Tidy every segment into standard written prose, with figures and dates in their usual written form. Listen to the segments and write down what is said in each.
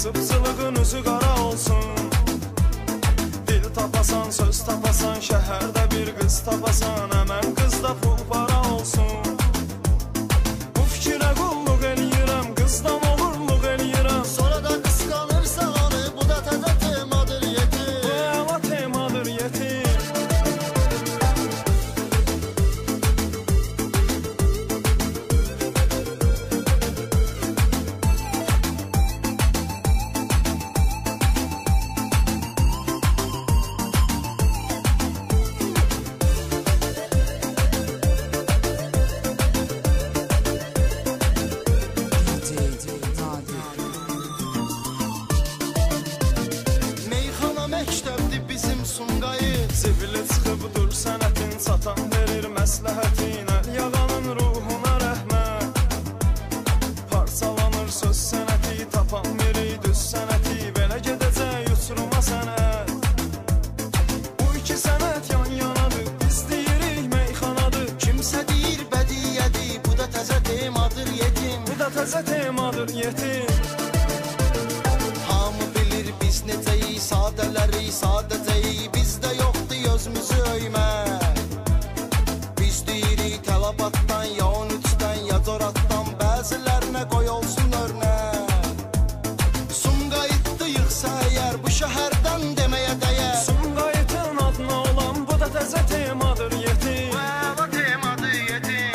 Sıpsılığın üzü qara olsun. Dil tapasan, söz tapasan, şəhərdə bir qız tapasan, həmən qızda pul para olsun. Bu fikirə qulluq eləyirəm, qızdan olurluq eləyirəm. Sonra da qısqanırsan onu, bu da təzə temadır yetim. Bu əla temadır yetim. Meyxana məktəbdir bizim Sumqayıt. Zibili çıxıb dur sənətin, satan verir məsləhətinə. Yağanın ruhuna rəhmət. Parçalanır söz sənəti, tapan verir düz sənəti. Belə gedəcək uçuruma sənət. Bu iki sənət yan yanadır, biz deyirik meyxanadır. Kimsə deyir bədiyyədir, bu da təzə temadır yetim. Bu da təzə temadır yetim. Hamı bilir biz necəyi, sadələri, sadəcəyi. Bizdə yoxdur özümüzü öymək. Biz deyirik tələbatdan, ya 13-dən, ya Coratdan. Bəzilərinə qoy olsun örnək. Sumqayıtdı yıxsa əgər, bu şəhərdən deməyə dəyər. Sumqayıtın adına olan bu da təzə temadır yetim. Bu əla temadır yetim.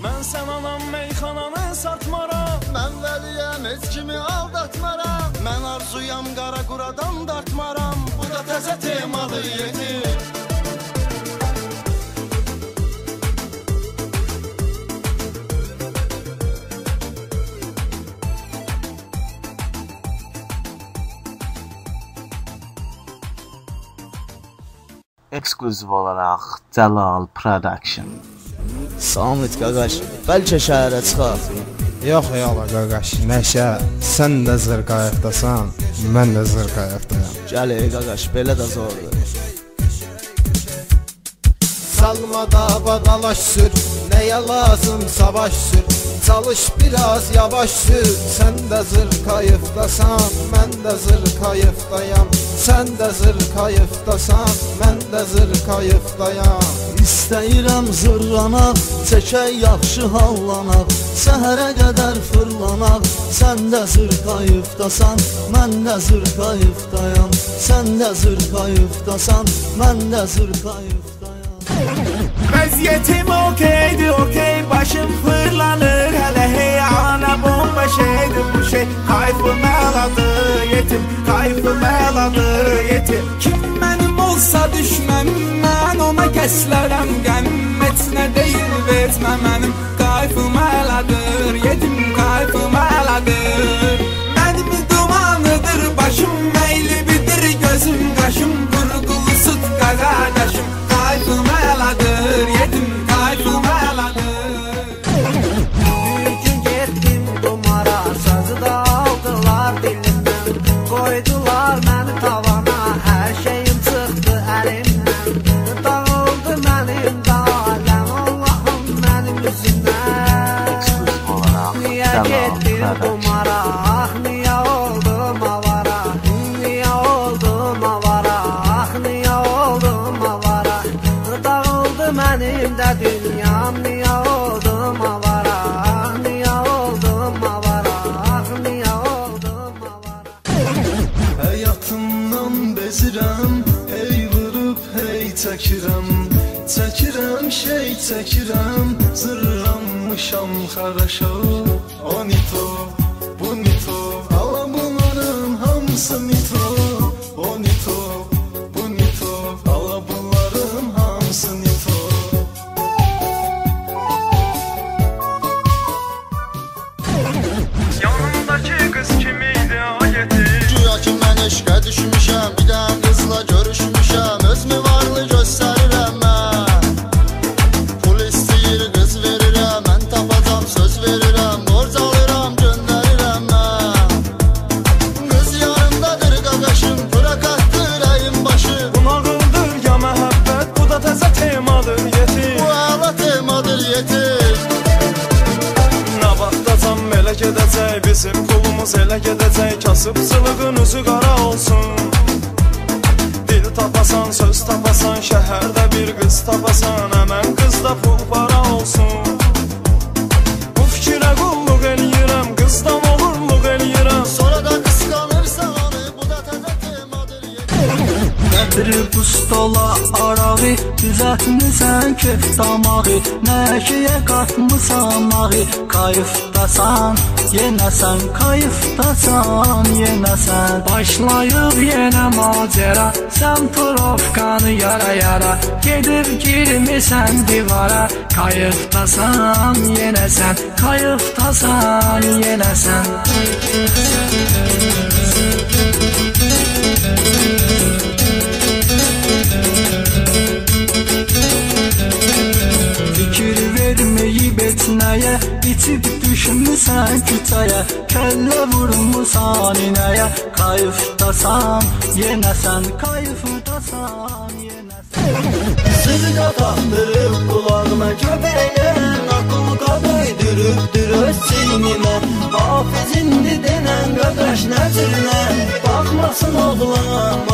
Mən sən anam meyxananı satmaram. Mən vəliyəm, heç kimi aldatmaram. Mən arzuyam, qara quradan dartmaram. Bu da təzə temadır yetim. Ekskluziv olaraq Cəlal Production. Samit qaqaş, bəlkə şəhərə çıxaq. Yox yala qaqaş, nəşə, sən də zırqayıqdasan, mən də zırqayıqdayam. Gəl qaqaş, belə də zordur. Salmada badalaş sür, nəyə lazım savaş sür. Çalış biraz yavaş sür, sən də zırqayıqdasan, mən də zırqayıqdayam. Sən də zırqayıqdasan, mən də zırqayıqdayam. İstəyirəm zırlanaq, çəkək yaxşı hallanaq. Səhərə qədər fırlanaq, sən də zırqayıqdasan, mən də zırqayıqdayam. Sən də zırqayıqdasan, mən də zırqayıqdayam. Vəziyyətim okeydir, okey, başım fırlanır. Hələ heyana bomba şeydir bu şey. Kayfım əladır yetim, kayfım əladır yetim. Kim mənim olsa düşməm, mən ona kəslərəm. Qənim etsinə deyil, vermə mənim. Kayfım əladır yetim, kayfım əladır. Mənim dumanıdır başım, meylibidir gözüm, qaşım. Qurqulu süt qaqadaşım. Kayfım əladır yetim, kayfım əladır. Bir gün getdim dumara, sazı da aldılar dilimdən. Qoydular məni tavana, hər şeyim çıxdı əlimdən. Dağıldı mənim daləm, Allahım mənim üzümdən. Niyə getdim dumara, ah niyə oldum avara. Niyə oldum avara, ah niyə oldum avara. Dağıldı mənim də dünyam, niyə oldum avara. Ah niyə oldum avara, ah niyə oldum avara. Həyatımdan bezirəm, hey vurub hey çəkirəm. Çəkirəm şey çəkirəm, zırranmışam xaraşa. O nito, bu nito, ala bunların hamısı nito. O nito, bu nito, ala bunların hamısı nito. Yanımdakı qız kimiydi ayeti? Güya ki mən eşqə düşmüşəm, bir dəm qızla görüşmüşəm. Özümü varlı göstərirəm mən. Pul istəyir qız verirəm, mən tapacam söz verirəm. Borc alıram Sıpsılığın üzü qara olsun. Dil tapasan, söz tapasan, şəhərdə bir qız tapasan, həmən qızda pul para olsun. Bu fikirə qulluq eləyirəm, qızdan oğurluq eləyirəm. Sonra da qısqanırsan onu, bu da təzə temadır. Gətirib bu stola arağı, düzətmisən kef damağı, nəşiyə qatmısan ağı, kayıfdasan, yenəsən, kayıfdasan, yenəsən. Başlayıb yenə macera, sən provkanı yara yara, gedib girmisən divara, kayıfdasan, yenəsən, kayıfdasan, yenəsən. Fikir verməyib etnəyə, içib düşmüsən küçəyə, kəllə vurmusan inəyə, kayıfdasan, yenəsən, kayıfdasan, yenəsən. Sizi qatandırıb qulağına köpəklərin, akıl qadaydırıbdır öz çiynimə. Hafizindi denən qardaş nəcrinə, baxmasın oğlana.